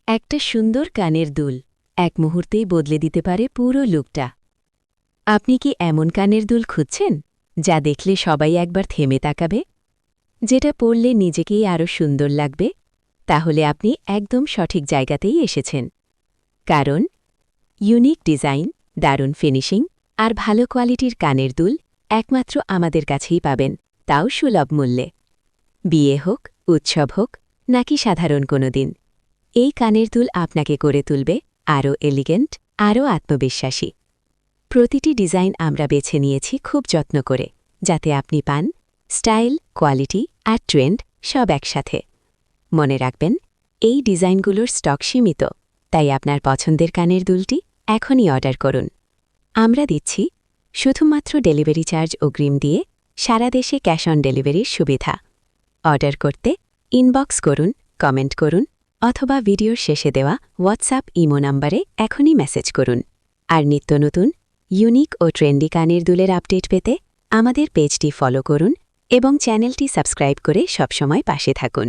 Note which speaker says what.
Speaker 1: একটা সুন্দর কানের দুল এক মুহূর্তেই বদলে দিতে পারে পুরো লুকটা। আপনি কি এমন কানের দুল খুঁজছেন যা দেখলে সবাই একবার থেমে তাকাবে, যেটা পরলে নিজেকেই আরও সুন্দর লাগবে? তাহলে আপনি একদম সঠিক জায়গাতেই এসেছেন। কারণ ইউনিক ডিজাইন, দারুণ ফিনিশিং আর ভালো কোয়ালিটির কানের দুল একমাত্র আমাদের কাছেই পাবেন, তাও সুলভ মূল্যে। বিয়ে হোক, উৎসব হোক নাকি সাধারণ কোনো দিন, এই কানের দুল আপনাকে করে তুলবে আরও এলিগেন্ট, আরও আত্মবিশ্বাসী। প্রতিটি ডিজাইন আমরা বেছে নিয়েছি খুব যত্ন করে, যাতে আপনি পান স্টাইল, কোয়ালিটি আর ট্রেন্ড সব একসাথে। মনে রাখবেন, এই ডিজাইনগুলোর স্টক সীমিত, তাই আপনার পছন্দের কানের দুলটি এখনই অর্ডার করুন। আমরা দিচ্ছি শুধুমাত্র ডেলিভারি চার্জ অগ্রিম দিয়ে সারা দেশে ক্যাশ অন ডেলিভারির সুবিধা। অর্ডার করতে ইনবক্স করুন, কমেন্ট করুন অথবা ভিডিওর শেষে দেওয়া হোয়াটসঅ্যাপ ইমো নম্বরে এখনই মেসেজ করুন। আর নিত্য নতুন ইউনিক ও ট্রেন্ডি কানের দুলের আপডেট পেতে আমাদের পেজটি ফলো করুন এবং চ্যানেলটি সাবস্ক্রাইব করে সবসময় পাশে থাকুন।